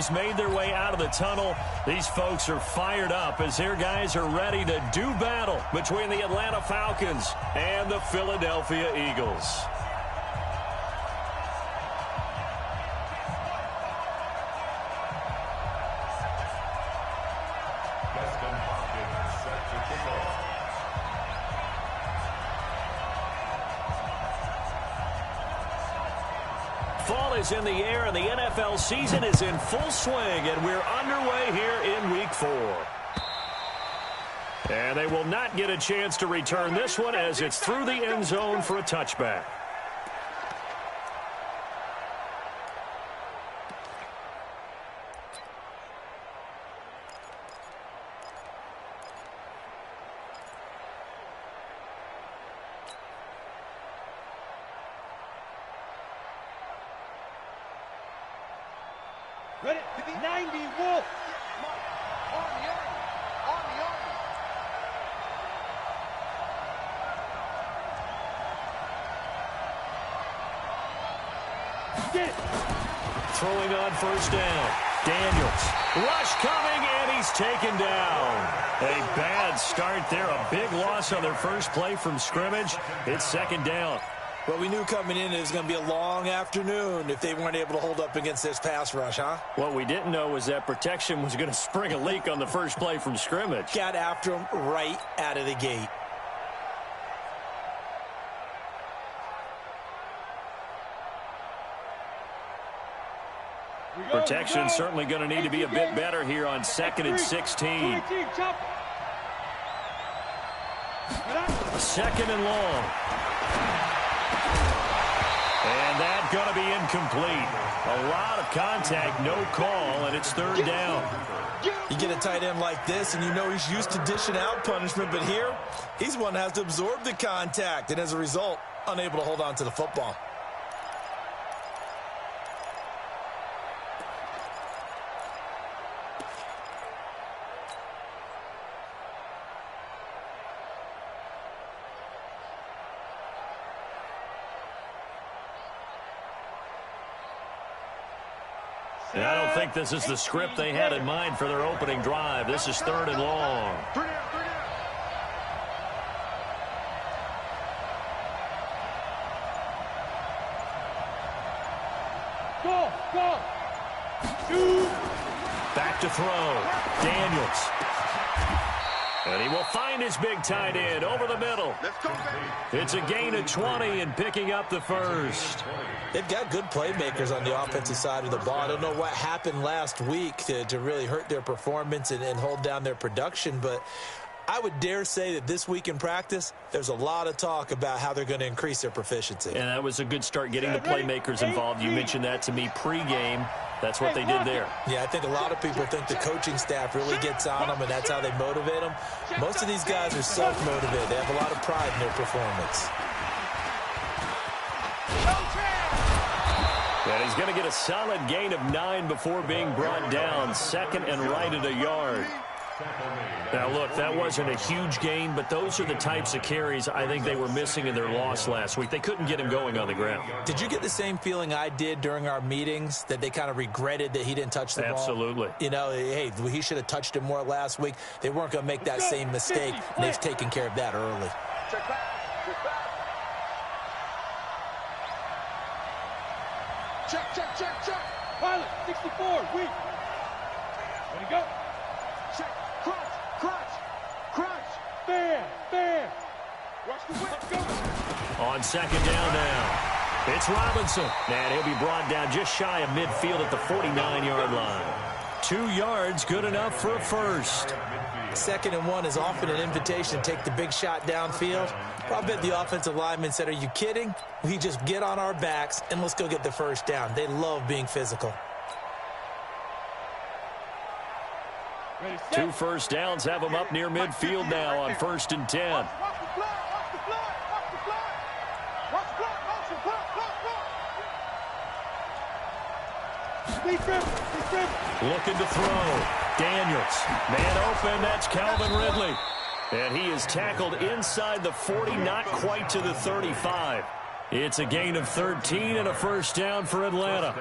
teams made their way out of the tunnel. These folks are fired up as their guys are ready to do battle between the Atlanta Falcons and the Philadelphia Eagles. Fall is in the air, and the NFL season is in full swing, and we're underway here in Week 4. And they will not get a chance to return this one as it's through the end zone for a touchback. Ready? 90, Wolf. On the Throwing on first down. Daniels. Rush coming, and he's taken down. A bad start there. A big loss on their first play from scrimmage. It's second down. Well, we knew coming in it was going to be a long afternoon if they weren't able to hold up against this pass rush, huh? What we didn't know was that protection was going to spring a leak on the first play from scrimmage. Got after him right out of the gate. Protection certainly going to need to be a bit better here on 2nd and 16. Second and long. And that's going to be incomplete. A lot of contact, no call, and it's third down. You get a tight end like this, and you know he's used to dishing out punishment, but here, he's one that has to absorb the contact, and as a result, unable to hold on to the football. And I don't think this is the script they had in mind for their opening drive. This is third and long. Back to throw. Daniels. And he will find his big tight end over the middle. It's a gain of 20 and picking up the first. They've got good playmakers on the offensive side of the ball. I don't know what happened last week to really hurt their performance and hold down their production, but I would dare say that this week in practice, there's a lot of talk about how they're going to increase their proficiency. And that was a good start getting the playmakers involved. You mentioned that to me pregame. That's what they did there. Yeah, I think a lot of people think the coaching staff really gets on them, and that's how they motivate them. Most of these guys are self-motivated. They have a lot of pride in their performance. And he's going to get a solid gain of 9 before being brought down. Second and right at a yard. Now, look, that wasn't a huge gain, but those are the types of carries I think they were missing in their loss last week. They couldn't get him going on the ground. Did you get the same feeling I did during our meetings, that they kind of regretted that he didn't touch the ball? Absolutely. You know, hey, he should have touched it more last week. They weren't going to make that same mistake, and they've taken care of that early. Check back. Check back. Check. Pilot, 64, weak. Ready to go. Check. Crunch. Fair. Watch the whip, go. On second down now. It's Robinson. And he'll be brought down just shy of midfield at the 49-yard line. 2 yards, good enough for a first. 2nd and 1 is often an invitation to take the big shot downfield. Well, I bet the offensive lineman said, are you kidding? We just get on our backs and let's go get the first down. They love being physical. 2 first downs have them up near midfield now on 1st and 10. Watch the flag. Looking to throw. Daniels. Man open, that's Calvin Ridley. And he is tackled inside the 40, not quite to the 35. It's a gain of 13 and a first down for Atlanta.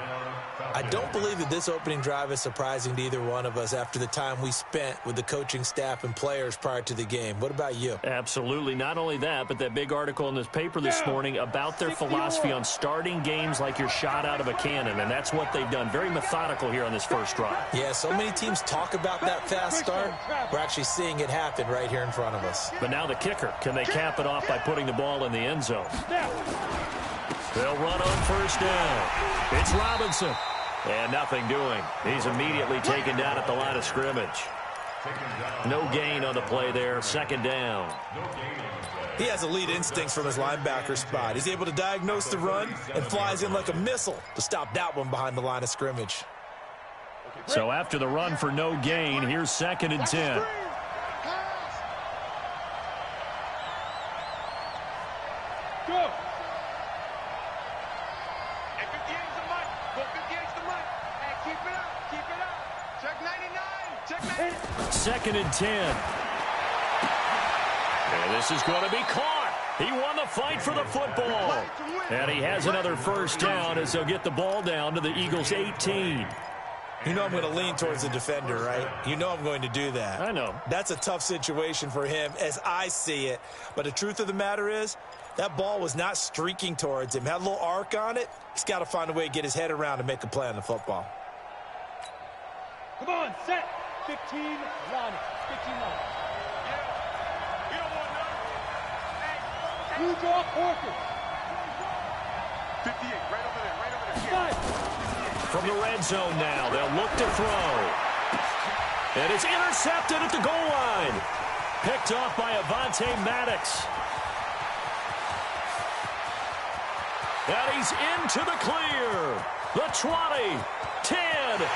I don't believe that this opening drive is surprising to either one of us after the time we spent with the coaching staff and players prior to the game. What about you? Absolutely. Not only that, but that big article in this paper this morning about their philosophy on starting games like you're shot out of a cannon, and that's what they've done. Very methodical here on this first drive. Yeah, so many teams talk about that fast start. We're actually seeing it happen right here in front of us. But now the kicker. Can they cap it off by putting the ball in the end zone? They'll run on first down. It's Robinson. And nothing doing. He's immediately taken down at the line of scrimmage. No gain on the play there. Second down. He has elite instincts from his linebacker spot. He's able to diagnose the run and flies in like a missile to stop that one behind the line of scrimmage. So after the run for no gain, here's 2nd and 10. Go. 2nd and 10. And this is going to be caught. He won the fight for the football. And he has another first down as they'll get the ball down to the Eagles' 18. You know I'm going to lean towards the defender, right? You know I'm going to do that. I know. That's a tough situation for him as I see it. But the truth of the matter is, that ball was not streaking towards him. Had a little arc on it. He's got to find a way to get his head around and make a play on the football. Come on, set. 15, line it. 15 line. Yeah. You don't want none. Blue draw, Porter. 58, right over there, right over there. From the red zone now, they'll look to throw. And it's intercepted at the goal line. Picked off by Avonte Maddox. And he's into the clear. The 20, 10.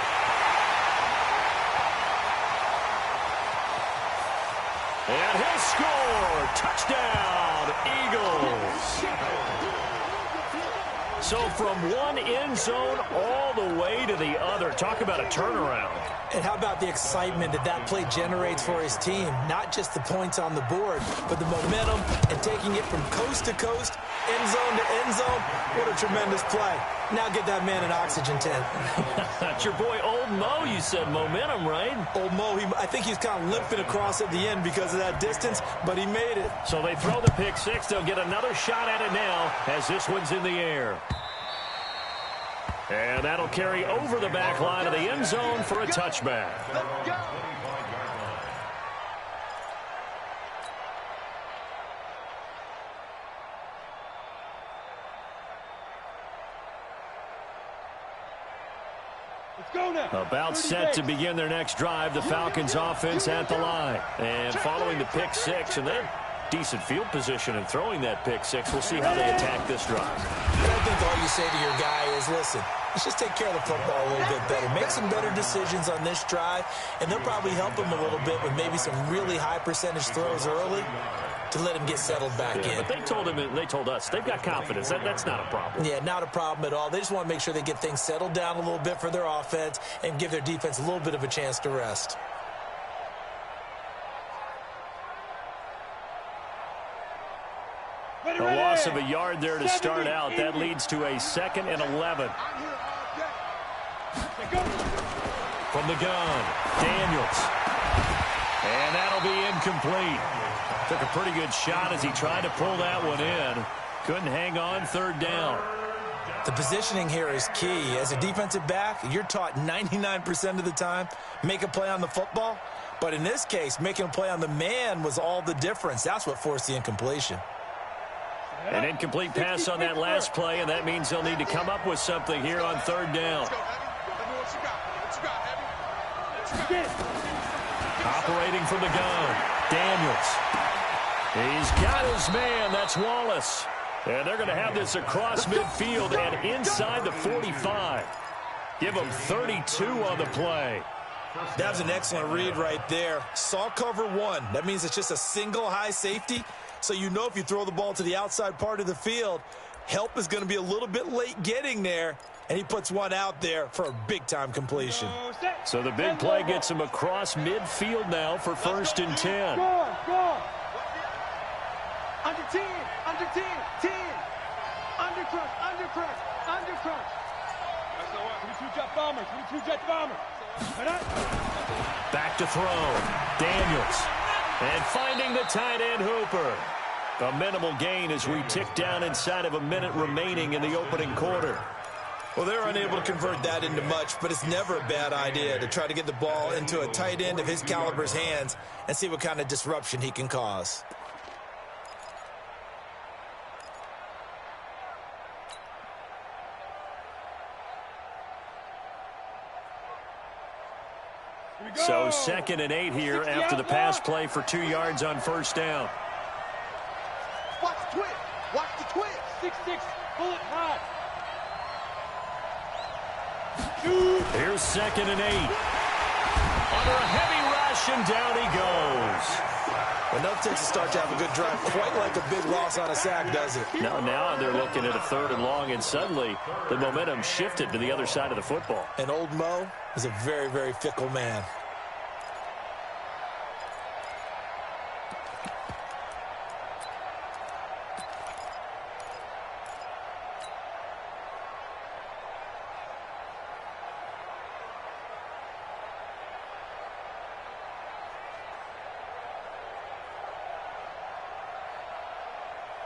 And he'll score. Touchdown, Eagles. So from one end zone all the way to the other. Talk about a turnaround. And how about the excitement that that play generates for his team? Not just the points on the board, but the momentum and taking it from coast to coast, end zone to end zone. What a tremendous play. Now get that man an oxygen tent. That's your boy Old Mo. You said momentum, right? Old Mo, I think he's kind of limping across at the end because of that distance, but he made it. So they throw the pick six. They'll get another shot at it now as this one's in the air. And that'll carry over the back line of the end zone for a touchback. About set to begin their next drive, the Falcons offense at the line. And following the pick six, and then decent field position and throwing that pick six. We'll see how they attack this drive. I think all you say to your guy is, listen, let's just take care of the football a little bit better. Make some better decisions on this drive, and they'll probably help him a little bit with maybe some really high percentage throws early to let him get settled back in. But they told us they've got confidence. That's not a problem. Yeah, not a problem at all. They just want to make sure they get things settled down a little bit for their offense and give their defense a little bit of a chance to rest. A loss of a yard there to start out. That leads to a 2nd and 11. From the gun, Daniels. And that'll be incomplete. Took a pretty good shot as he tried to pull that one in. Couldn't hang on, 3rd down. The positioning here is key. As a defensive back, you're taught 99% of the time, make a play on the football. But in this case, making a play on the man was all the difference. That's what forced the incompletion. An incomplete pass on that last play, and that means they'll need to come up with something here on 3rd down. Operating from the gun, Daniels. He's got his man. That's Wallace. And they're going to have this across midfield and inside the 45. Give them 32 on the play. That was an excellent read right there. Saw cover one. That means it's just a single high safety. So you know if you throw the ball to the outside part of the field, help is going to be a little bit late getting there. And he puts one out there for a big-time completion. So the big play gets him across midfield now for 1st and 10. Go. Under 10, under 10, 10. Under crunch. That's the one. 22 jet bombers. 22 jet bombers. Back to throw. Daniels. And finding the tight end Hooper. A minimal gain as we tick down inside of a minute remaining in the opening quarter. Well, they're unable to convert that into much, but it's never a bad idea to try to get the ball into a tight end of his caliber's hands and see what kind of disruption he can cause. So 2nd and 8 here after the pass play for 2 yards on first down. Watch the twist. Watch the twist. 6-6. Bullet hot. Here's 2nd and 8. Under a heavy rush, and down he goes. Enough takes to start to have a good drive, quite like a big loss on a sack, does it? Now they're looking at a 3rd and long, and suddenly the momentum shifted to the other side of the football. And old Mo is a very, very fickle man.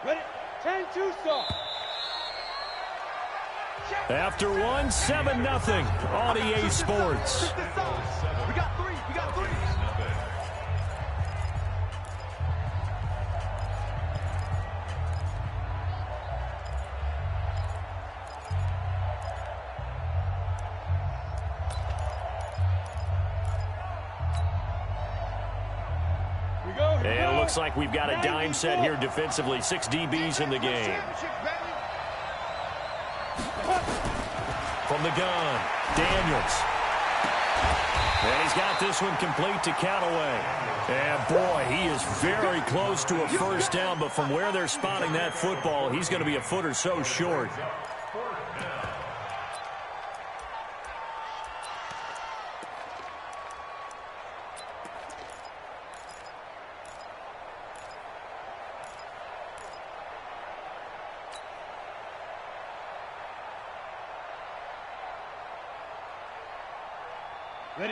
Ready? 10-2 stop. After one, 7-0 on EA Sports. We got three. We got three. And it looks like we've got a dime set here defensively. 6 DBs in the game. From the gun, Daniels. And he's got this one complete to Callaway. And boy, he is very close to a first down, but from where they're spotting that football, he's going to be a foot or so short.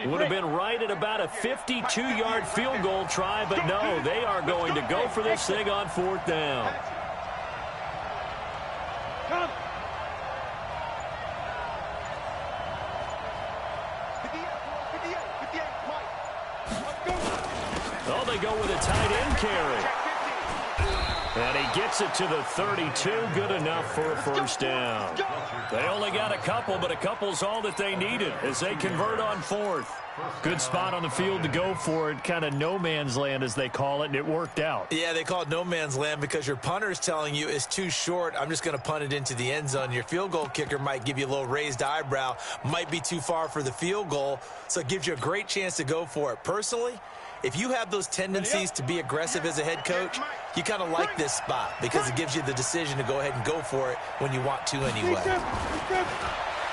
Would have been right at about a 52-yard field goal try, but no, they are going to go for this thing on 4th down. Come. Oh, they go with a tight end carry. And he gets it to the 32, good enough for a first down. They only got a couple, but a couple's all that they needed as they convert on 4th. Good spot on the field to go for it, kind of no man's land as they call it, and it worked out. Yeah, they call it no man's land because your punter is telling you it's too short. I'm just going to punt it into the end zone. Your field goal kicker might give you a little raised eyebrow, might be too far for the field goal, so it gives you a great chance to go for it. Personally, if you have those tendencies to be aggressive as a head coach, you kind of like this spot because it gives you the decision to go ahead and go for it when you want to anyway.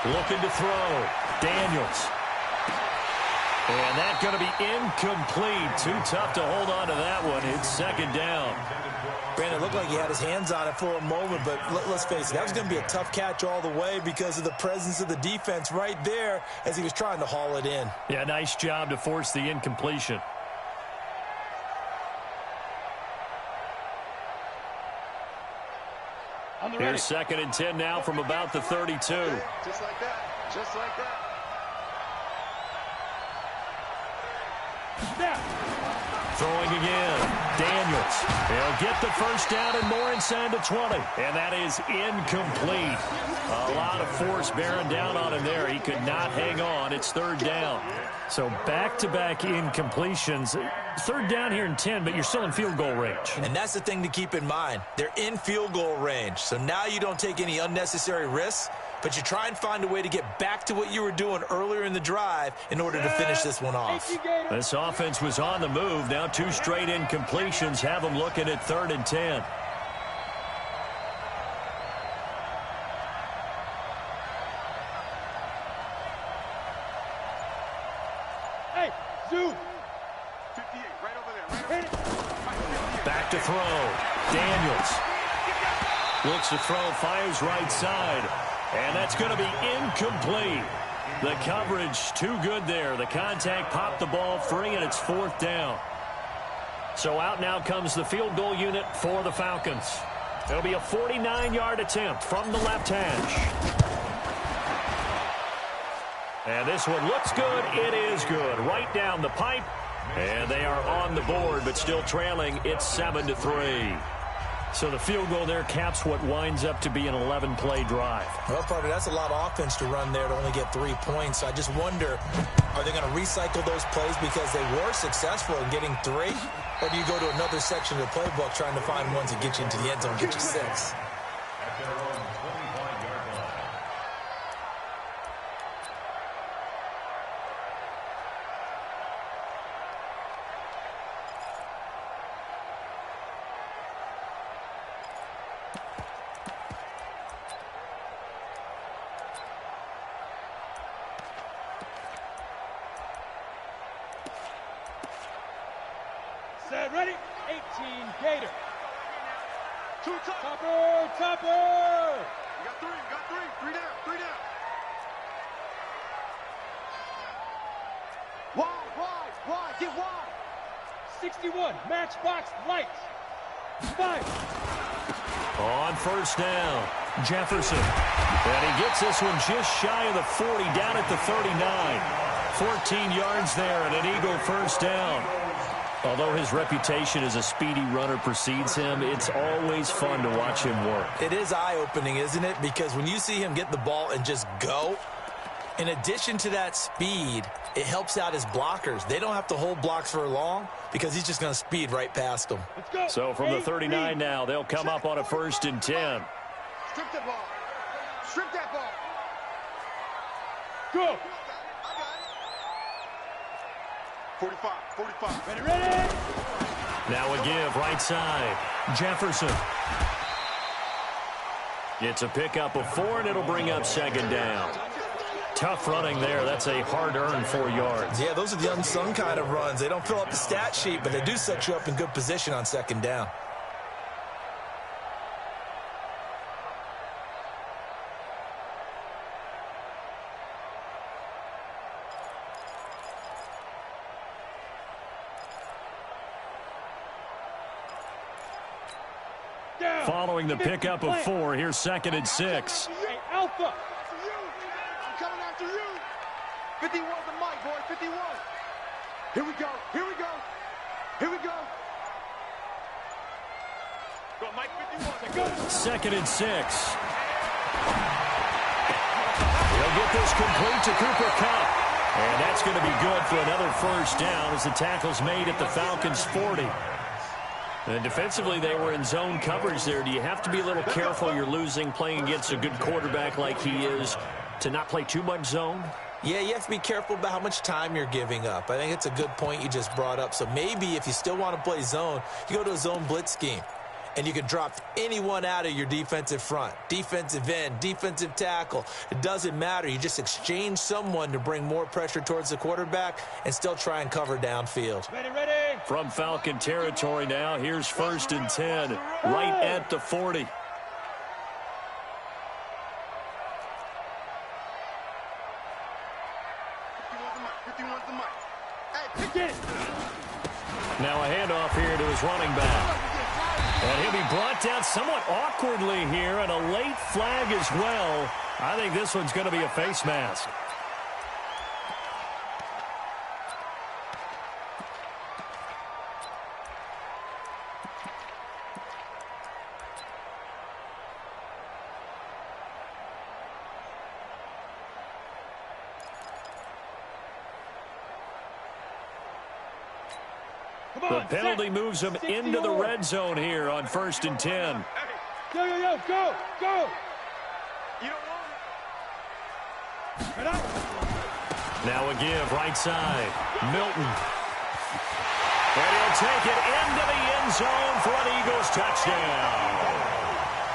Looking to throw. Daniels. And that's going to be incomplete. Too tough to hold on to that one. It's 2nd down. Brandon, it looked like he had his hands on it for a moment, but let's face it, that was going to be a tough catch all the way because of the presence of the defense right there as he was trying to haul it in. Yeah, nice job to force the incompletion. Here's 2nd and 10 now from about the 32. Just like that. Just like that. Snap. Throwing again. Daniels. He'll get the first down and more inside the 20. And that is incomplete. A lot of force bearing down on him there. He could not hang on. It's 3rd down. So back-to-back incompletions. 3rd down here in 10, but you're still in field goal range. And that's the thing to keep in mind. They're in field goal range. So now you don't take any unnecessary risks, but you try and find a way to get back to what you were doing earlier in the drive in order to finish this one off. This offense was on the move. Now 2 straight incompletions have them looking at 3rd and 10. Hey, Zoo. 58, right over there. Back to throw. Daniels. Looks to throw, fires right side. And that's going to be incomplete. The coverage too good there. The contact popped the ball free, and it's 4th down. So out now comes the field goal unit for the Falcons. It'll be a 49-yard attempt from the left hash. And this one looks good. It is good. Right down the pipe. And they are on the board, but still trailing. It's 7-3. So the field goal there caps what winds up to be an 11-play drive. Well, partner, that's a lot of offense to run there to only get 3 points. I just wonder, are they going to recycle those plays because they were successful in getting 3? Or do you go to another section of the playbook trying to find ones that get you into the end zone, get you 6? Set, ready? 18, Gator. Topper, topper. You got 3, you got 3. 3 down, 3 down. Wide, get wide. 61, matchbox lights. 5. On 1st down, Jefferson. And he gets this one just shy of the 40, down at the 39. 14 yards there and an Eagle 1st down. Although his reputation as a speedy runner precedes him, it's always fun to watch him work. It is eye-opening, isn't it? Because when you see him get the ball and just go, in addition to that speed, it helps out his blockers. They don't have to hold blocks for long because he's just going to speed right past them. Let's go. So from the 39 now, they'll come up on a 1st and 10. Strip that ball. Strip that ball. Go. 45. Ready? Now a give, right side. Jefferson. It's a pickup of 4, and it'll bring up 2nd down. Tough running there. That's a hard-earned 4 yards. Yeah, those are the unsung kind of runs. They don't fill up the stat sheet, but they do set you up in good position on 2nd down. Following the pickup of 4, here's 2nd and 6. Hey, Alpha. I'm coming after you. 51 the mic, boy. 51. Here we go. Go, Mike, 51. Go. 2nd and 6. He'll get this complete to Cooper Kupp. And that's going to be good for another 1st down as the tackle's made at the Falcons' 40. And defensively, they were in zone coverage there. Do you have to be a little careful you're losing playing against a good quarterback like he is to not play too much zone? Yeah, you have to be careful about how much time you're giving up. I think it's a good point you just brought up. So maybe if you still want to play zone, you go to a zone blitz scheme. And you can drop anyone out of your defensive front, defensive end, defensive tackle. It doesn't matter. You just exchange someone to bring more pressure towards the quarterback and still try and cover downfield. Ready. From Falcon territory now, here's 1st and 10, right at the 40. Now a handoff here to his running back. And he'll be brought down somewhat awkwardly here, and a late flag as well. I think this one's going to be a face mask. The penalty moves him into the red zone here on 1st and 10. Yo, go! You don't want it. Now a give, right side. Milton. And he'll take it into the end zone for an Eagles touchdown.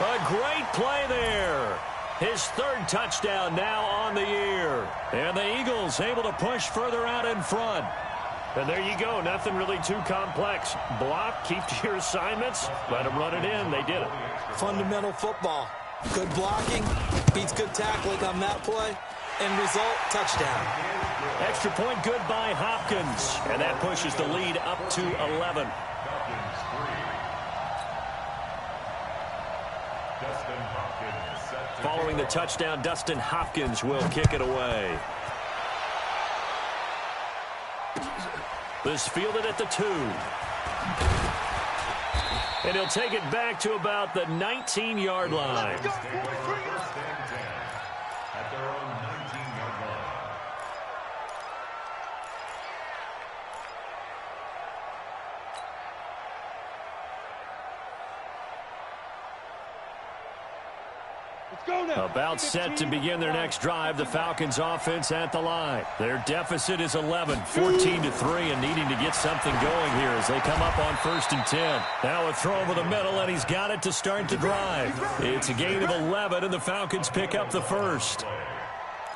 A great play there. His 3rd touchdown now on the year. And the Eagles able to push further out in front. And there you go. Nothing really too complex. Block, keep to your assignments, let them run it in. They did it. Fundamental football. Good blocking beats good tackling on that play. End result, touchdown. Extra point good by Hopkins. And that pushes the lead up to 11. Following the touchdown, Dustin Hopkins will kick it away. This fielded at the 2. And he'll take it back to about the 19-yard line. About set to begin their next drive, the Falcons offense at the line. Their deficit is 11, 14-3, and needing to get something going here as they come up on 1st and 10. Now a throw over the middle, and he's got it to start the drive. It's a gain of 11, and the Falcons pick up the first.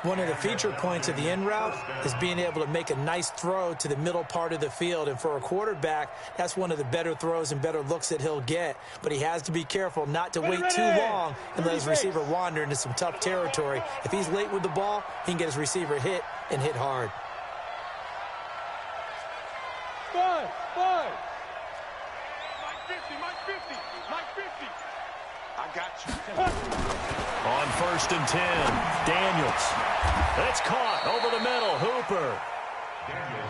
One of the feature points of the in route is being able to make a nice throw to the middle part of the field. And for a quarterback, that's one of the better throws and better looks that he'll get. But he has to be careful not to wait too long and let his receiver wander into some tough territory. If he's late with the ball, he can get his receiver hit and hit hard. 5. Mike 50. I got you. On 1st and 10, Daniels. It's caught over the middle. Hooper.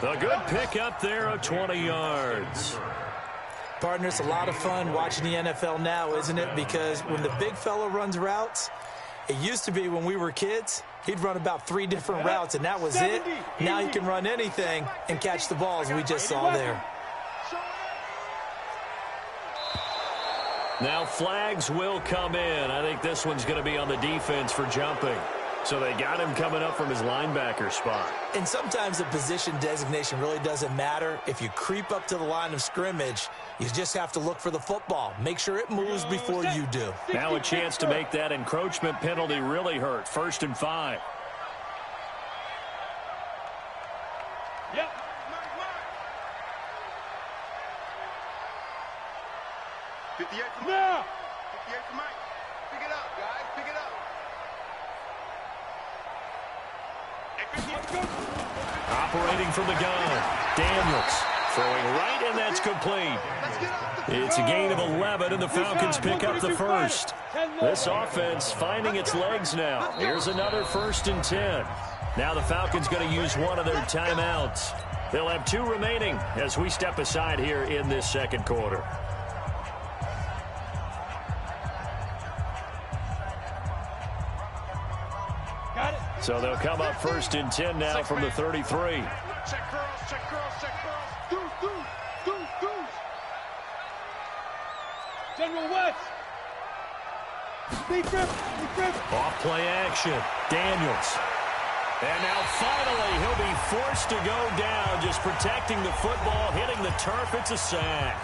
The good pick up there of 20 yards. Partner, it's a lot of fun watching the NFL now, isn't it? Because when the big fella runs routes, it used to be when we were kids, he'd run about 3 different routes, and that was it. Now he can run anything and catch the balls we just saw there. Now flags will come in. I think this one's going to be on the defense for jumping. So they got him coming up from his linebacker spot. And sometimes the position designation really doesn't matter. If you creep up to the line of scrimmage, you just have to look for the football. Make sure it moves before you do. Now a chance to make that encroachment penalty really hurt. 1st and 5. Yep. 58 for Mike. Now. 58 for Mike. Pick it up, guys. Pick it up. Operating from the gun. Daniels throwing right, and that's complete. It's a gain of 11, and the Falcons pick up the first. This offense finding its legs now. Here's another 1st and 10. Now the Falcons going to use one of their timeouts. They'll have 2 remaining as we step aside here in this second quarter. So they'll come up 1st and 10 now from the 33. Check curls. Deuce. General West. Deep grip. Off play action. Daniels. And now finally he'll be forced to go down, just protecting the football, hitting the turf. It's a sack.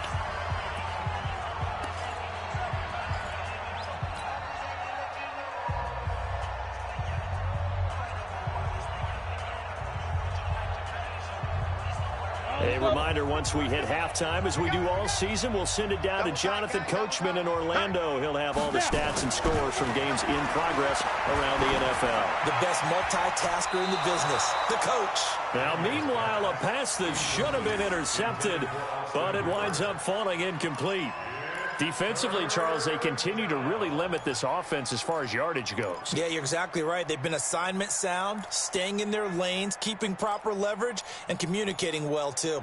A reminder, once we hit halftime, as we do all season, we'll send it down to Jonathan Coachman in Orlando. He'll have all the stats and scores from games in progress around the NFL. The best multitasker in the business, the coach. Now, meanwhile, a pass that should have been intercepted, but it winds up falling incomplete. Defensively, Charles, they continue to really limit this offense as far as yardage goes. Yeah, you're exactly right. They've been assignment sound, staying in their lanes, keeping proper leverage, and communicating well, too.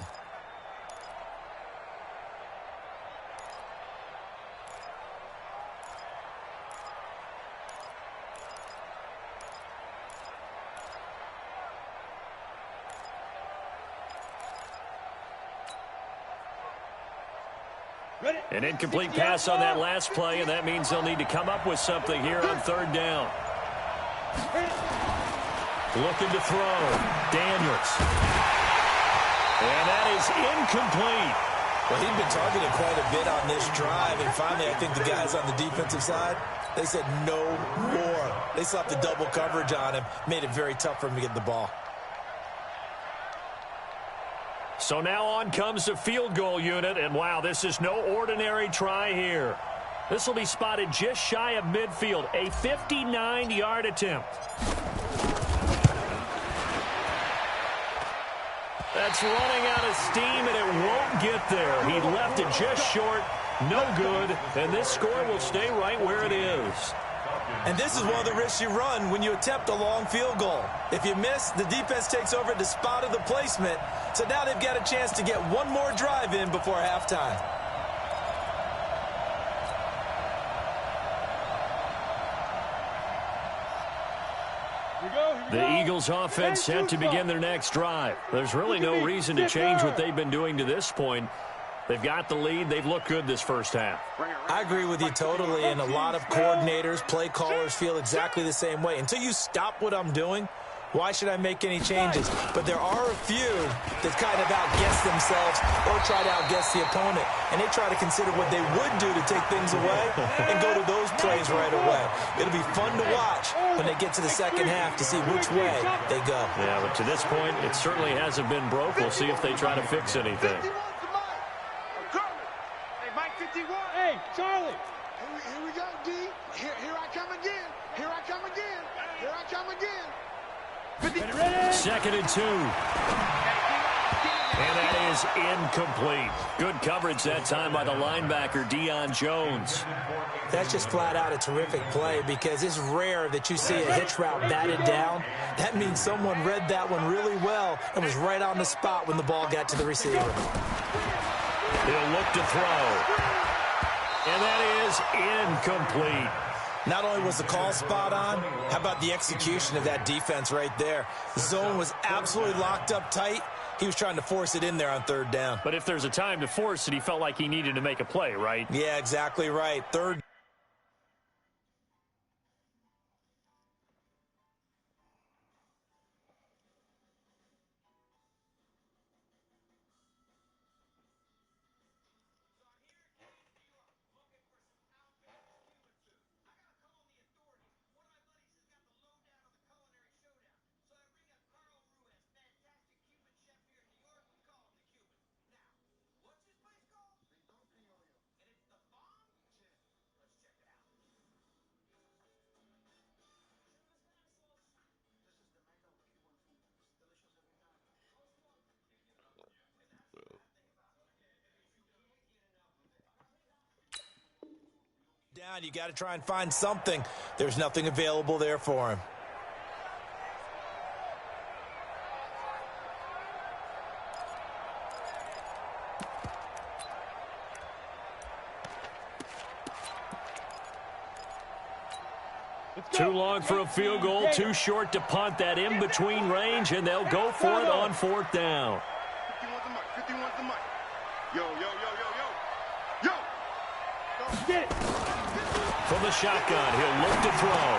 An incomplete pass on that last play, and that means they'll need to come up with something here on 3rd down. Looking to throw. Daniels. And that is incomplete. Well, he'd been targeted quite a bit on this drive, and finally I think the guys on the defensive side, they said no more. They slapped the double coverage on him, made it very tough for him to get the ball. So now on comes the field goal unit, and wow, this is no ordinary try here. This will be spotted just shy of midfield, a 59-yard attempt. That's running out of steam, and it won't get there. He left it just short. No good. And this score will stay right where it is. And this is one of the risks you run when you attempt a long field goal. If you miss, the defense takes over at the spot of the placement. So now they've got a chance to get one more drive in before halftime. The Eagles offense set to begin their next drive. There's really no reason to change what they've been doing to this point. They've got the lead. They've looked good this first half. I agree with you totally, and a lot of coordinators, play callers feel exactly the same way. Until you stop what I'm doing, why should I make any changes? But there are a few that kind of outguess themselves or try to outguess the opponent, and they try to consider what they would do to take things away and go to those plays right away. It'll be fun to watch when they get to the second half to see which way they go. Yeah, but to this point, it certainly hasn't been broke. We'll see if they try to fix anything. Hey, Charlie. Here we go, D. Here I come again. Here I come again. Here I come again. Second and 2. And that is incomplete. Good coverage that time by the linebacker, Deion Jones. That's just flat out a terrific play because it's rare that you see a hitch route batted down. That means someone read that one really well and was right on the spot when the ball got to the receiver. He'll look to throw. And that is incomplete. Not only was the call spot on, how about the execution of that defense right there? The zone was absolutely locked up tight. He was trying to force it in there on third down. But if there's a time to force it, he felt like he needed to make a play, right? Yeah, exactly right. Third. Down, you got to try and find something. There's nothing available there for him. Too long for a field goal, too short to punt. That in-between range, and they'll go for it on fourth down. 51's the mic. Yo, yo, yo, yo, yo. Yo. Get it. From the shotgun, he'll look to throw.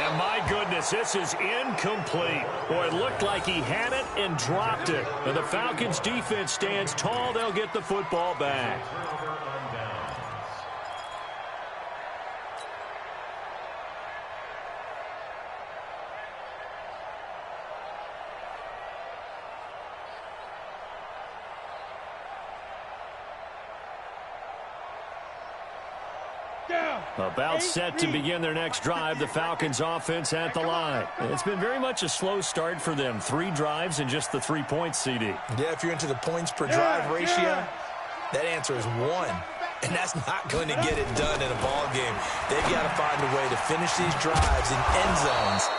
And my goodness, this is incomplete. Boy, it looked like he had it and dropped it. And the Falcons' defense stands tall. They'll get the football back. About set to begin their next drive, the Falcons offense at the line. It's been very much a slow start for them. 3 drives and just the 3 points, CD. Yeah, if you're into the points per drive ratio, that answer is 1. And that's not going to get it done in a ball game. They've got to find a way to finish these drives in end zones,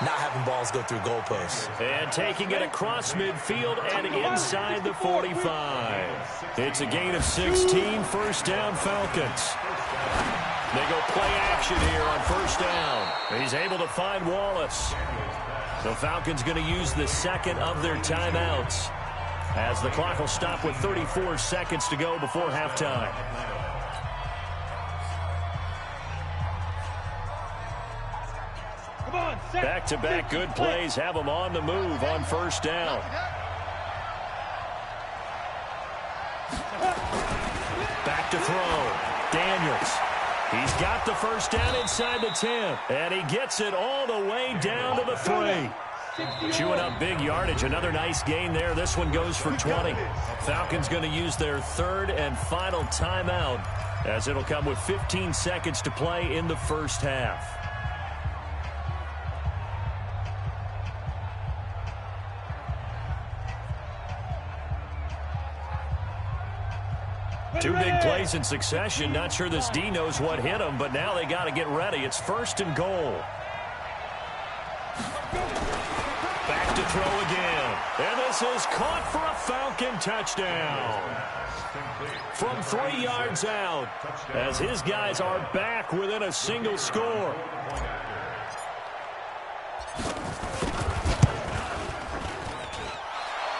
not having balls go through goalposts. And taking it across midfield and inside the 45. It's a gain of 16, first down Falcons. They go play action here on first down. He's able to find Wallace. The Falcons going to use the second of their timeouts as the clock will stop with 34 seconds to go before halftime. Back-to-back good plays have them on the move on first down. Back to throw. Daniels. He's got the first down inside the 10, and he gets it all the way down to the 3. Chewing up big yardage. Another nice gain there. This one goes for 20. Falcons going to use their third and final timeout as it'll come with 15 seconds to play in the first half. Two big plays in succession. Not sure this D knows what hit him, but now they got to get ready. It's 1st and goal. Back to throw again. And this is caught for a Falcon touchdown. From 3 yards out, as his guys are back within a single score.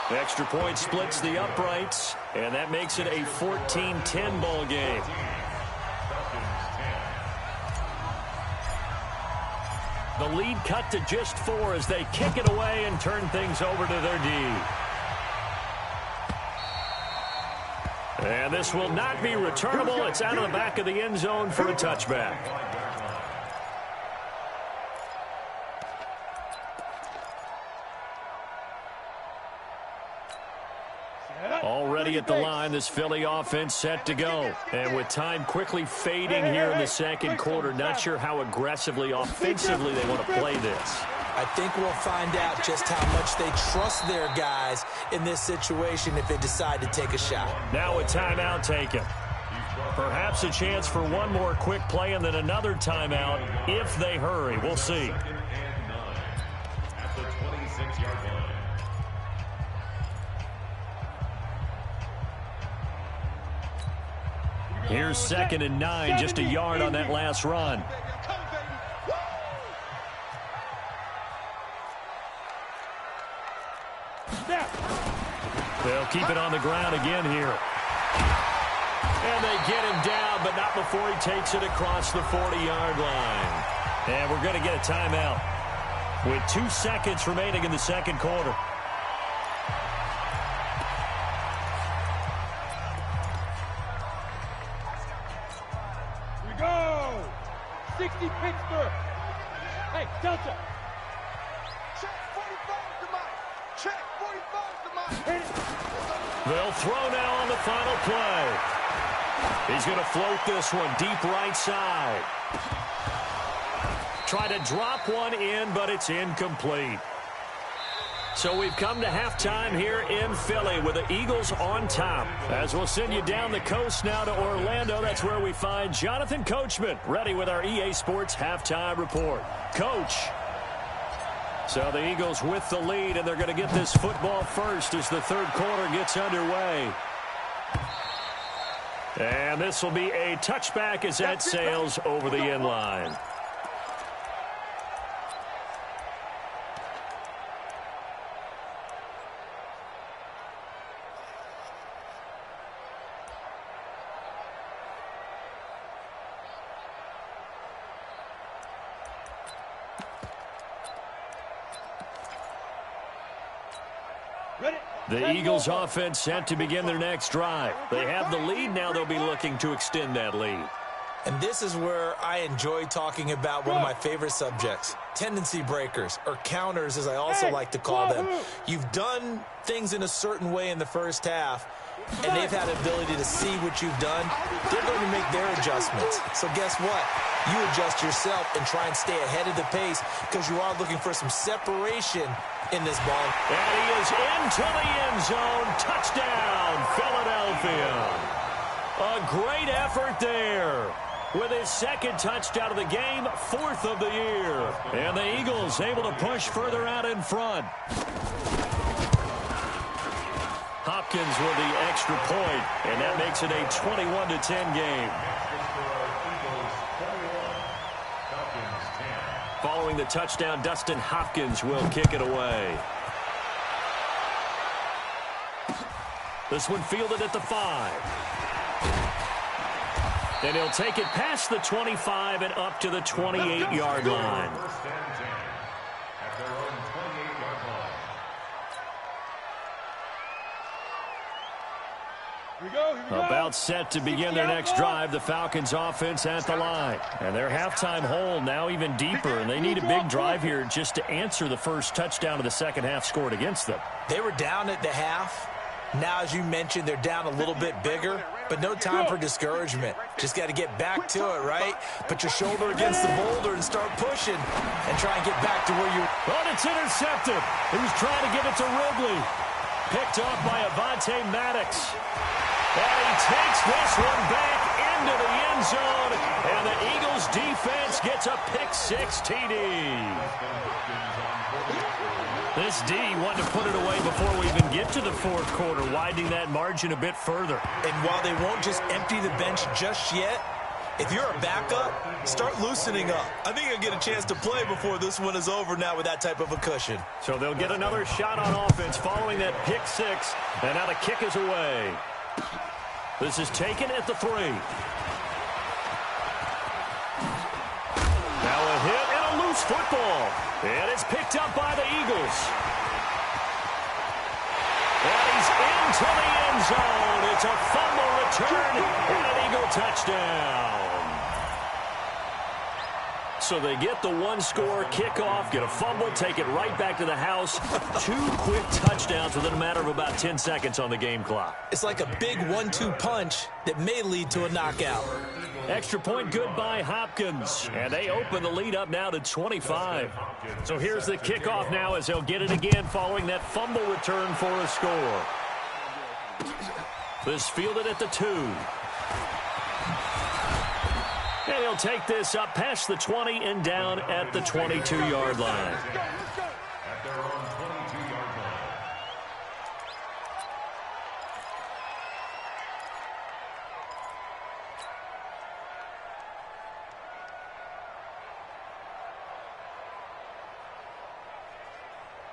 Extra point splits the uprights, and that makes it a 14-10 ball game. The lead cut to just 4 as they kick it away and turn things over to their D. And this will not be returnable. It's out of the back of the end zone for a touchback. Already at the line, this Philly offense set to go. And with time quickly fading here in the second quarter, not sure how aggressively, offensively they want to play this. I think we'll find out just how much they trust their guys in this situation if they decide to take a shot. Now a timeout taken. Perhaps a chance for one more quick play and then another timeout if they hurry. We'll see. Here's 2nd and 9, just a yard on that last run. They'll keep it on the ground again here. And they get him down, but not before he takes it across the 40-yard line. And we're going to get a timeout with 2 seconds remaining in the second quarter. Here we go. 60 Pittsburgh. Hey, Delta. Check 45 to Mike. Check 45 to Mike. Hit it. They'll throw now on the final play. He's going to float this one deep right side. Try to drop one in, but it's incomplete. So we've come to halftime here in Philly with the Eagles on top. As we'll send you down the coast now to Orlando, that's where we find Jonathan Coachman ready with our EA Sports halftime report. Coach. So the Eagles with the lead, and they're going to get this football first as the third quarter gets underway. And this will be a touchback as that sails over the end line. The Eagles offense set to begin their next drive. They have the lead now. They'll be looking to extend that lead. And this is where I enjoy talking about one of my favorite subjects, tendency breakers, or counters as I also like to call them. You've done things in a certain way in the first half, and they've had the ability to see what you've done. They're going to make their adjustments. So guess what? You adjust yourself and try and stay ahead of the pace because you are looking for some separation in this ball. And he is into the end zone. Touchdown, Philadelphia. A great effort there. With his second touchdown of the game, 4th of the year. And the Eagles able to push further out in front. Hopkins with the extra point, and that makes it a 21-10 game. Following the touchdown, Dustin Hopkins will kick it away. This one fielded at the 5. And he'll take it past the 25 and up to the 28-yard line. Here we go. About set to begin their next drive, the Falcons offense at the line. And their halftime hole now even deeper, and they need a big drive here just to answer the first touchdown of the second half scored against them. They were down at the half. Now, as you mentioned, they're down a little bit bigger, but no time for discouragement. Just got to get back to it, right? Put your shoulder against the boulder and start pushing and try and get back to where you... But it's intercepted. He was trying to give it to Ridley. picked off by Avonte Maddox. And he takes this one back into the end zone. And the Eagles defense gets a pick-6 TD. This D wanted to put it away before we even get to the fourth quarter, widening that margin a bit further. And while they won't just empty the bench just yet, if you're a backup, start loosening up. I think you'll get a chance to play before this one is over now with that type of a cushion. So they'll get another shot on offense following that pick-6. And now the kick is away. This is taken at the 3. Now a hit and a loose football. And it's picked up by the Eagles. And he's into the end zone. It's a fumble return and an Eagle touchdown. So they get the one-score kickoff, get a fumble, take it right back to the house. 2 quick touchdowns within a matter of about 10 seconds on the game clock. It's like a big 1-2 punch that may lead to a knockout. Extra point good by Hopkins. And they open the lead up now to 25. So here's the kickoff now as they'll get it again following that fumble return for a score. This fielded at the 2. And he'll take this up past the 20 and down at the 22-yard line. At their own 22-yard line.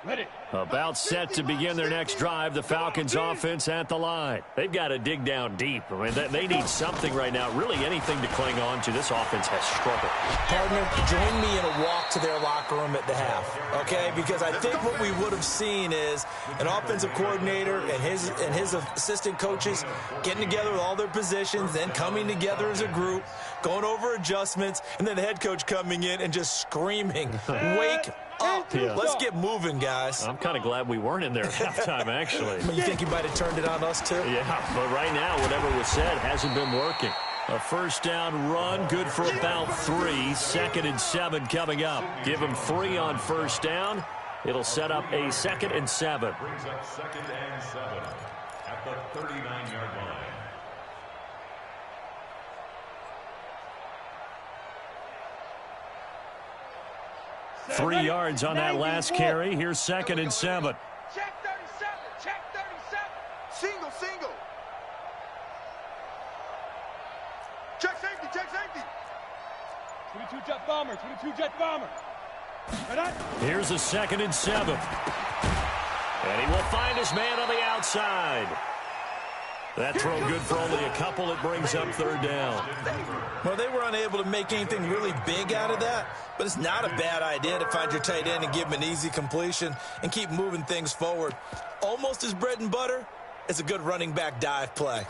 'Ready. About set to begin their next drive, the Falcons offense at the line. They've got to dig down deep. I mean, they need something right now, really anything to cling on to. This offense has struggled. Partner, join me in a walk to their locker room at the half, okay? Because I think what we would have seen is an offensive coordinator and his assistant coaches getting together with all their positions, then coming together as a group, going over adjustments, and then the head coach coming in and just screaming, "Wake up. Yeah. Let's get moving, guys." I'm kind of glad we weren't in there at halftime, actually. You think you might have turned it on us, too? Yeah, but right now, whatever was said hasn't been working. A first down run, good for about 3. 2nd and 7 coming up. Give them 3 on first down. It'll set up a 2nd and 7. Brings up 2nd and 7 at the 39-yard line. Three yards on that last carry. Here's 2nd and 7. Check 37. Check 37. Single, single. Check safety. Check safety. 22 jet bomber. 22 jet bomber. Ready? Here's a 2nd and 7. And he will find his man on the outside. That throw good for only a couple. It brings up 3rd down. Well, they were unable to make anything really big out of that, but it's not a bad idea to find your tight end and give him an easy completion and keep moving things forward. Almost as bread and butter as a good running back dive play.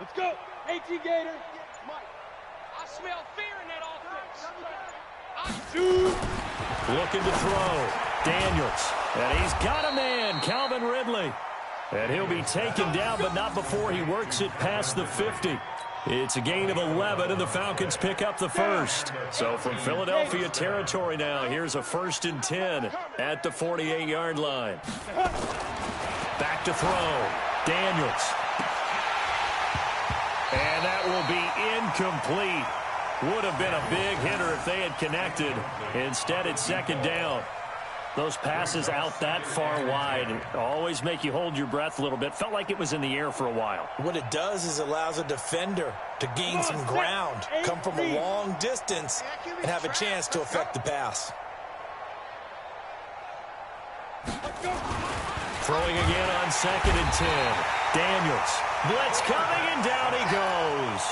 Let's go. 18 Gator. Mike, I smell fear in that offense. Looking to throw. Daniels. And he's got a man, Calvin Ridley. And he'll be taken down, but not before he works it past the 50. It's a gain of 11, and the Falcons pick up the first. So from Philadelphia territory now, here's a 1st and 10 at the 48-yard line. Back to throw. Daniels. And that will be incomplete. Would have been a big hitter if they had connected. Instead, it's 2nd down. Those passes out that far wide always make you hold your breath a little bit. Felt like it was in the air for a while. What it does is allows a defender to gain some ground, come from a long distance, and have a chance to affect the pass. Throwing again on 2nd and 10. Daniels. Blitz coming, and down he goes.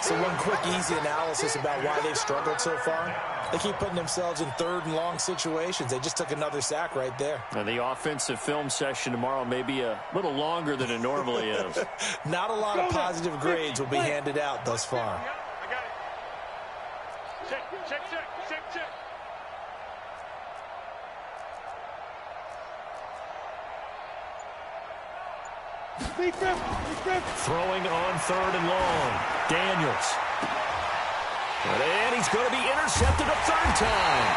So one quick, easy analysis about why they've struggled so far. They keep putting themselves in 3rd and long situations. They just took another sack right there. And the offensive film session tomorrow may be a little longer than it normally is. Not a lot of positive grades will be handed out thus far. Check. Throwing on 3rd and long. Daniels. And he's going to be intercepted a 3rd time.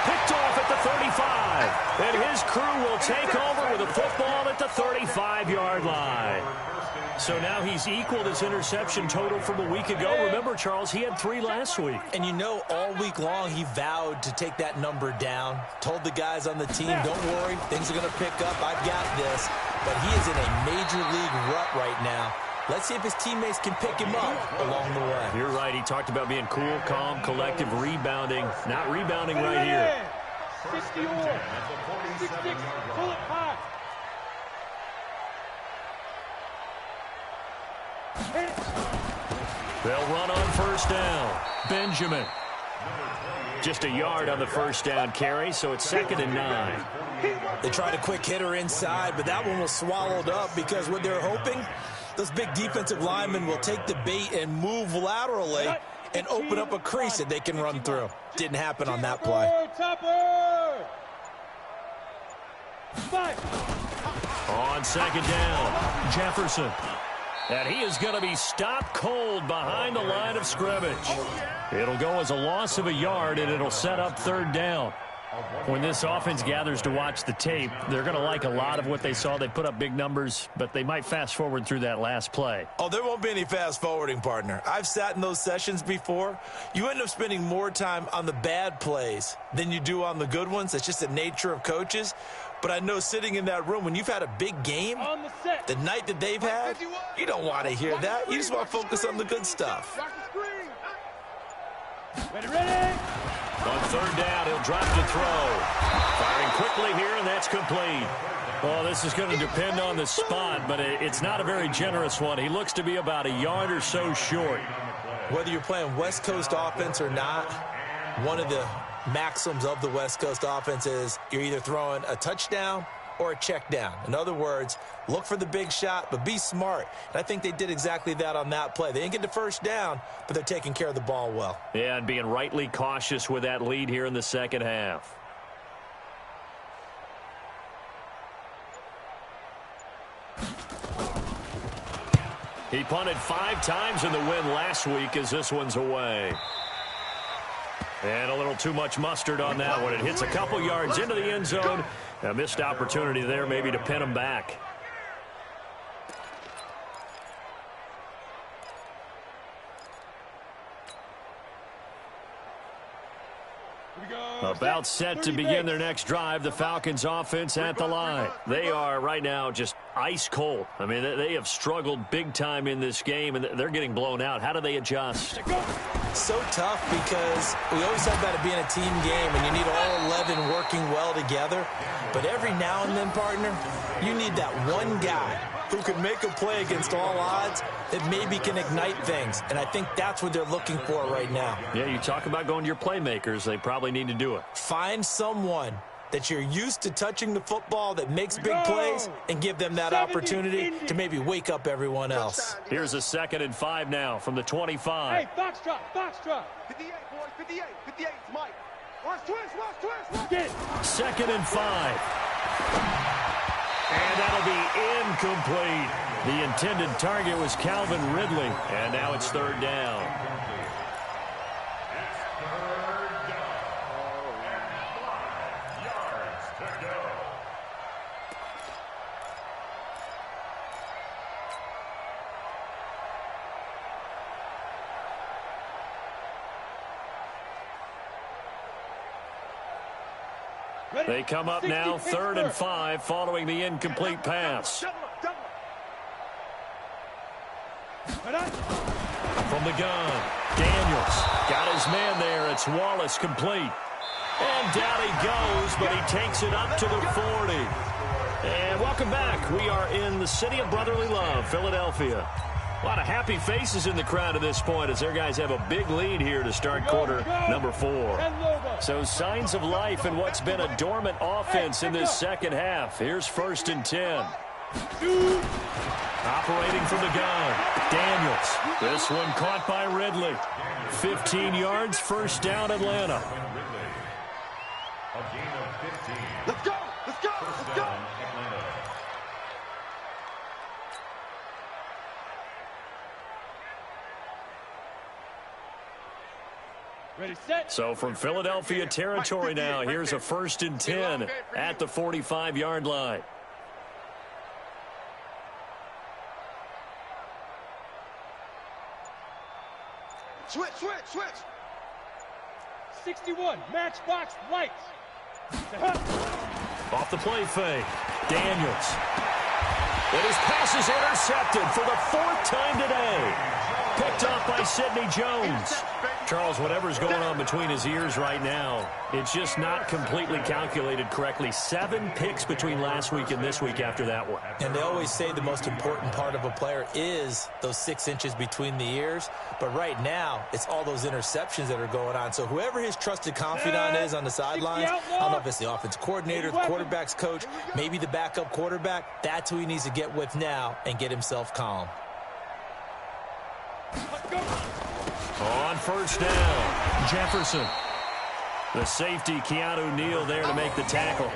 Picked off at the 35. And his crew will take over with a football at the 35-yard line. So now he's equaled his interception total from a week ago. Remember, Charles, he had 3 last week. And you know, all week long he vowed to take that number down. Told the guys on the team, don't worry, things are going to pick up. I've got this. But he is in a major league rut right now. Let's see if his teammates can pick him up along the way. You're right. He talked about being cool, calm, collective, rebounding. Not rebounding right here. 60 or 66. Pull it high. They'll run on 1st down. Benjamin. Just a yard on the 1st down carry, so it's 2nd and 9. They tried a quick hitter inside, but that one was swallowed up because what they're hoping, those big defensive linemen will take the bait and move laterally and open up a crease that they can run through. Didn't happen on that play. On 2nd down, Jefferson. And he is going to be stopped cold behind the line of scrimmage. It'll go as a loss of a yard, and it'll set up 3rd down. When this offense gathers to watch the tape, they're going to like a lot of what they saw. They put up big numbers, but they might fast forward through that last play. Oh, there won't be any fast forwarding, partner. I've sat in those sessions before. You end up spending more time on the bad plays than you do on the good ones. That's just the nature of coaches. But I know sitting in that room, when you've had a big game, the night that they've had, you don't want to hear that. You just want to focus on the good stuff. Ready. On 3rd down, he'll drop to throw. Firing quickly here, and that's complete. Well, this is going to depend on the spot, but it's not a very generous one. He looks to be about a yard or so short. Whether you're playing West Coast offense or not, one of the maxims of the West Coast offense is you're either throwing a touchdown or a check down. In other words, look for the big shot, but be smart. And I think they did exactly that on that play. They didn't get the 1st down, but they're taking care of the ball well. Yeah, and being rightly cautious with that lead here in the 2nd half. He punted 5 times in the win last week as this one's away. And a little too much mustard on that one. It hits a couple yards into the end zone. A missed opportunity there maybe to pin him back. About set to begin their next drive, the Falcons offense at the line. They are right now just ice cold. I mean, they have struggled big time in this game, and they're getting blown out. How do they adjust? So tough because we always talk about it being a team game, and you need all 11 working well together. But every now and then, partner, you need that one guy who can make a play against all odds that maybe can ignite things. And I think that's what they're looking for right now. Yeah, you talk about going to your playmakers. They probably need to do it. Find someone that you're used to touching the football that makes big plays and give them that opportunity to maybe wake up everyone else. Here's a 2nd and 5 now from the 25. Hey, foxtrot. 58, boys, 58. 58, it's Mike. Watch twist. Get it. 2nd and 5. And that'll be incomplete. The intended target was Calvin Ridley. And now it's 3rd down. They come up now 3rd and 5 following the incomplete pass. From the gun, Daniels got his man there. It's Wallace complete. And down he goes, but he takes it up to the 40. And welcome back. We are in the city of brotherly love, Philadelphia. A lot of happy faces in the crowd at this point as their guys have a big lead here to start quarter number 4. So signs of life in what's been a dormant offense in this 2nd half. Here's 1st and 10. Operating from the gun, Daniels. This one caught by Ridley. 15 yards, first down, Atlanta. A gain of 15. Let's go! Let's go! First Let's go! down, Atlanta. Ready, set. So from Philadelphia territory now, here's a 1st and 10 at the 45-yard line. Switch, switch, switch! 61, matchbox lights. Off the play fake, Daniels. And his pass is intercepted for the 4th time today. Picked off by Sidney Jones. Charles, whatever's going on between his ears right now, it's just not completely calculated correctly. 7 picks between last week and this week after that one. And they always say the most important part of a player is those 6 inches between the ears. But right now, it's all those interceptions that are going on. So whoever his trusted confidant is on the sidelines, I don't know if it's the offense coordinator, the quarterback's coach, maybe the backup quarterback, that's who he needs to get with now and get himself calm. On first down, Jefferson. The safety, Keanu Neal, there to make the tackle.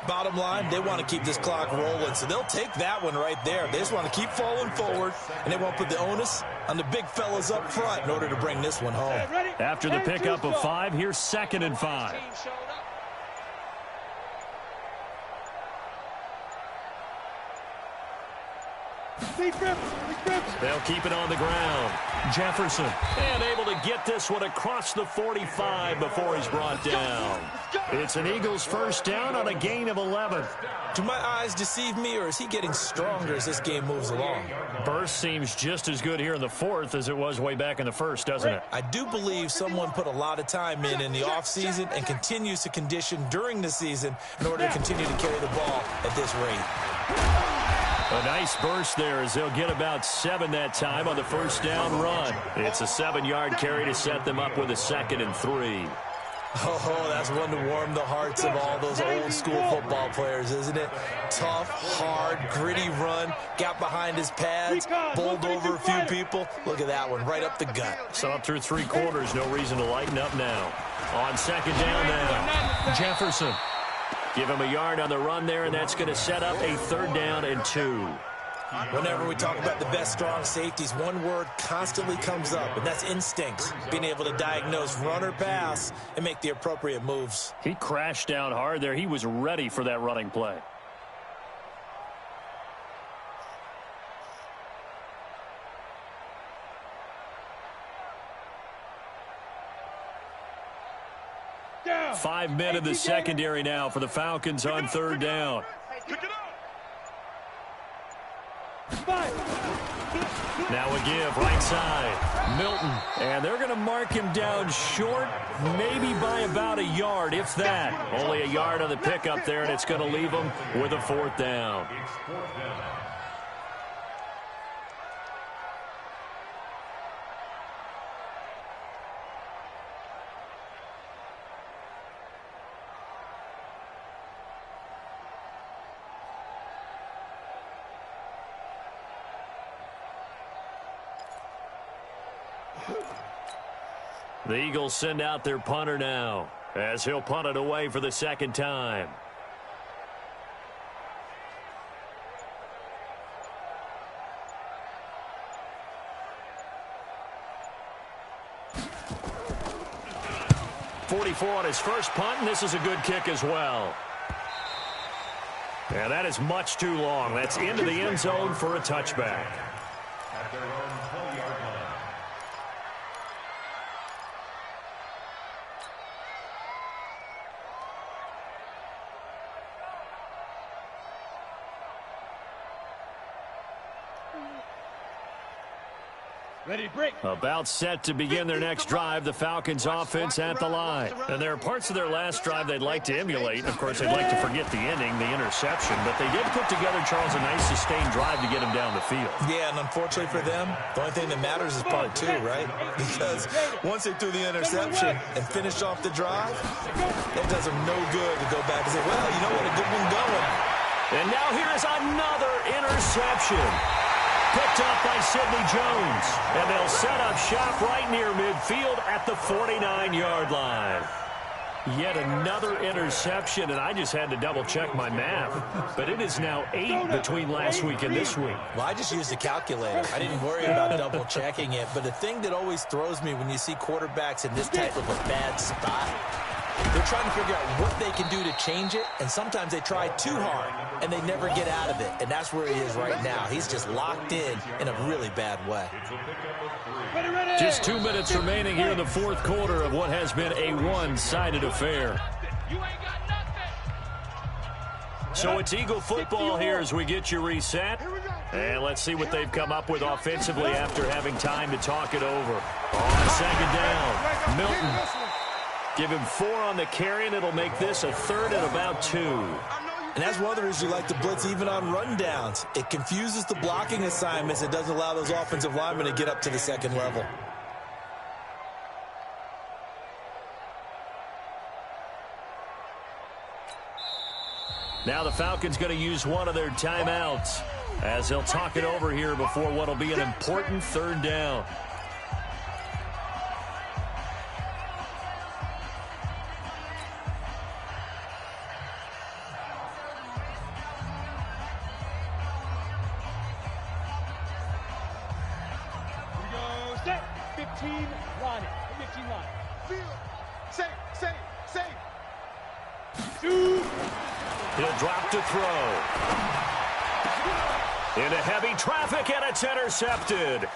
Bottom line, they want to keep this clock rolling, so they'll take that one right there. They just want to keep falling forward, and they won't put the onus on the big fellas up front in order to bring this one home. After the pickup of 5, here's 2nd and 5. They'll keep it on the ground. Jefferson, and able to get this one across the 45 before he's brought down. It's an Eagles first down on a gain of 11. Do my eyes deceive me, or is he getting stronger as this game moves along? Burst seems just as good here in the 4th as it was way back in the 1st, doesn't it? I do believe someone put a lot of time in the offseason and continues to condition during the season in order to continue to carry the ball at this rate. A nice burst there as they'll get about 7 that time on the first down run. It's a 7-yard carry to set them up with a 2nd and 3. Oh, that's one to warm the hearts of all those old-school football players, isn't it? Tough, hard, gritty run, got behind his pads, bowled over a few people. Look at that one, right up the gut. So up through 3 quarters, no reason to lighten up now. On 2nd down now, Jefferson. Give him a yard on the run there, and that's going to set up a 3rd down and 2. Whenever we talk about the best strong safeties, one word constantly comes up, and that's instinct. Being able to diagnose run or pass and make the appropriate moves. He crashed down hard there. He was ready for that running play. Down. 5 men in the secondary now for the Falcons on 3rd down. Pick it up! Now a give, right side. Milton, and they're going to mark him down short, maybe by about a yard, if that. Only a yard on the pickup there, and it's going to leave them with a 4th down. It's 4th down. The Eagles send out their punter now, as he'll punt it away for the 2nd time. .44 on his first punt, and this is a good kick as well. And that is much too long. That's into the end zone for a touchback. At their own 12-yard line. Ready, break. About set to begin their next drive, the Falcons offense at the line. And there are parts of their last drive they'd like to emulate. Of course, they'd like to forget the ending, the interception. But they did put together, Charles, a nice sustained drive to get them down the field. Yeah, and unfortunately for them, the only thing that matters is part 2, right? Because once they threw the interception and finished off the drive, it does them no good to go back and say, well, you know what, a good one going. And now here is another interception. Picked up by Sidney Jones. And they'll set up shop right near midfield at the 49-yard line. Yet another interception, and I just had to double-check my math. But it is now 8 between last week and this week. Well, I just used a calculator. I didn't worry about double-checking it. But the thing that always throws me when you see quarterbacks in this type of a bad spot, they're trying to figure out what they can do to change it, and sometimes they try too hard, and they never get out of it. And that's where he is right now. He's just locked in a really bad way. Just 2 minutes remaining here in the fourth quarter of what has been a one-sided affair. So it's Eagle football here as we get you reset. And let's see what they've come up with offensively after having time to talk it over. On second down, Milton. Give him 4 on the carry, and it'll make this a third and about 2. And that's one of the reasons you like to blitz even on rundowns. It confuses the blocking assignments. It doesn't allow those offensive linemen to get up to the second level. Now the Falcons going to use one of their timeouts as they'll talk it over here before what will be an important third down. Set. 15 line. 15 line. Safe. He'll drop to throw. Into heavy traffic, and it's intercepted.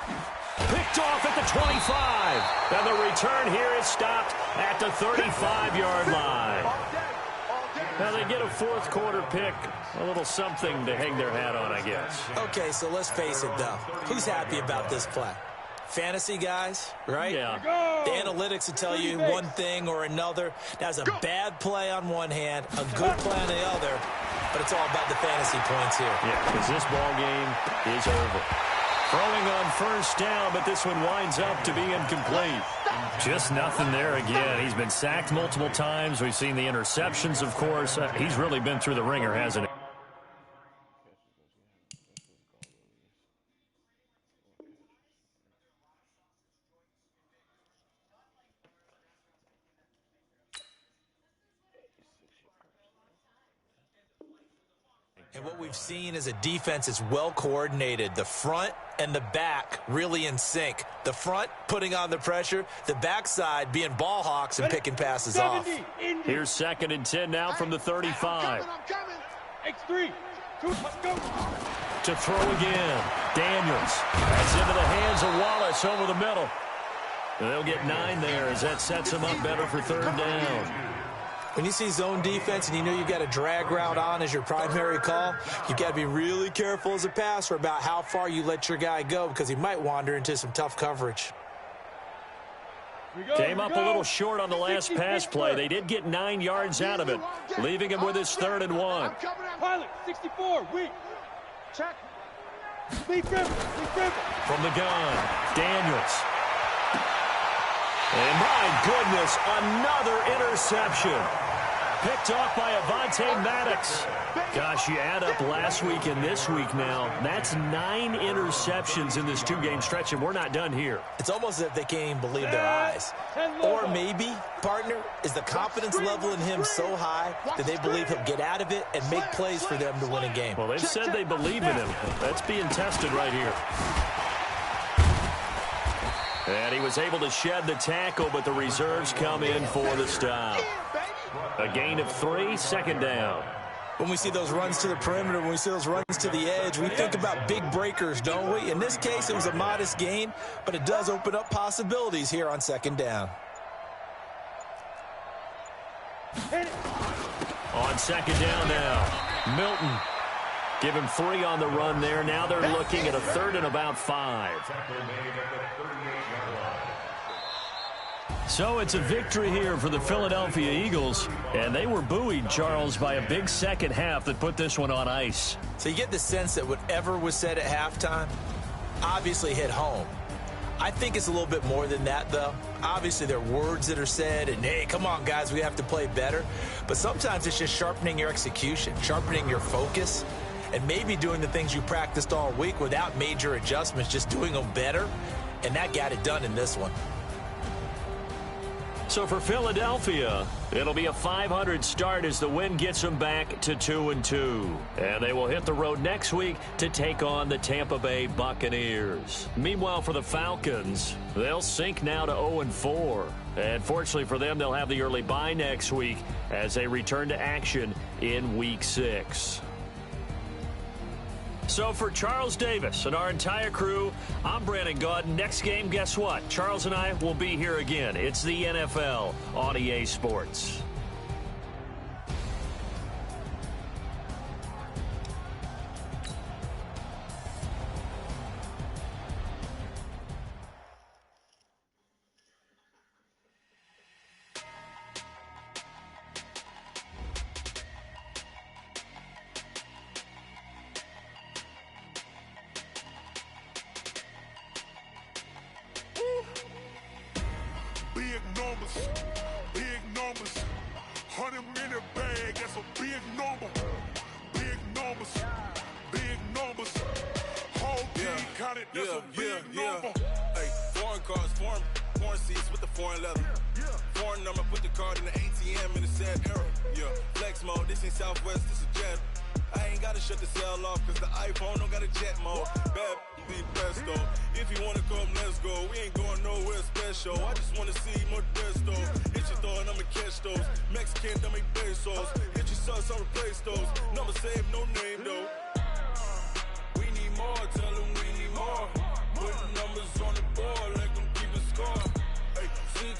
Picked off at the 25. And the return here is stopped at the 35-yard line. Now they get a fourth quarter pick. A little something to hang their hat on, I guess. Okay, so let's face it, though. Who's happy about this play? Fantasy guys, right? Yeah. The analytics will tell you one thing or another. That's a bad play on one hand, a good play on the other, but it's all about the fantasy points here. Yeah, because this ball game is over. Throwing on first down, but this one winds up to be incomplete. Just nothing there again. He's been sacked multiple times. We've seen the interceptions, of course. He's really been through the ringer, hasn't he? And what we've seen is a defense that's well coordinated. The front and the back really in sync. The front putting on the pressure, the backside being ball hawks and picking passes off. Here's 2nd and 10 now from the 35. X3. Go. To throw again. Daniels. That's into the hands of Wallace over the middle. They'll get 9 there as that sets them up better for third down. When you see zone defense and you know you've got a drag route on as your primary call, you've got to be really careful as a passer about how far you let your guy go because he might wander into some tough coverage. Came up a little short on the last pass play. They did get 9 yards out of it, leaving him with his 3rd and 1. Pilot, 64, weak. Check. Lead dribble. From the gun, Daniels. And my goodness, another interception. Picked off by Avonte Maddox. Gosh, you add up last week and this week now. That's 9 interceptions in this 2-game stretch, and we're not done here. It's almost as if they can't even believe their eyes. Or maybe, partner, is the confidence level in him so high that they believe he'll get out of it and make plays for them to win a game. Well, they've said they believe in him. That's being tested right here. And he was able to shed the tackle, but the reserves come in for the stop. A gain of 3, 2nd down. When we see those runs to the perimeter, when we see those runs to the edge, we think about big breakers, don't we? In this case, it was a modest gain, but it does open up possibilities here on 2nd down. On 2nd down now, Milton. Give him 3 on the run there. Now they're looking at a 3rd and about 5. So it's a victory here for the Philadelphia Eagles. And they were buoyed, Charles, by a big second half that put this one on ice. So you get the sense that whatever was said at halftime obviously hit home. I think it's a little bit more than that, though. Obviously, there are words that are said, and, hey, come on, guys, we have to play better. But sometimes it's just sharpening your execution, sharpening your focus, and maybe doing the things you practiced all week without major adjustments, just doing them better. And that got it done in this one. So for Philadelphia, it'll be a .500 start as the win gets them back to 2-2. And they will hit the road next week to take on the Tampa Bay Buccaneers. Meanwhile, for the Falcons, they'll sink now to 0-4. And fortunately for them, they'll have the early bye next week as they return to action in Week 6. So for Charles Davis and our entire crew, I'm Brandon Gaudin. Next game, guess what? Charles and I will be here again. It's the NFL on EA Sports. Big numbers, 100 minute bag, that's a big number. Big numbers, whole team counted, that's a big number. Hey, foreign cars, foreign seats with the foreign leather. Foreign number, put the card in the ATM in the sad era. Yeah, flex mode, this ain't Southwest, this a jet. I ain't gotta shut the cell off, cause the iPhone don't got a jet mode. Bad be presto. If you wanna come, let's go. We ain't going nowhere special. I just wanna see more Modesto. Hit your thought, I'ma catch those. Mexican, dumb make pesos. Hit your sus, I'll replace those. Number save, no name though. We need more, tell them we need more. Put numbers on the board like them keep a score. Hey, 6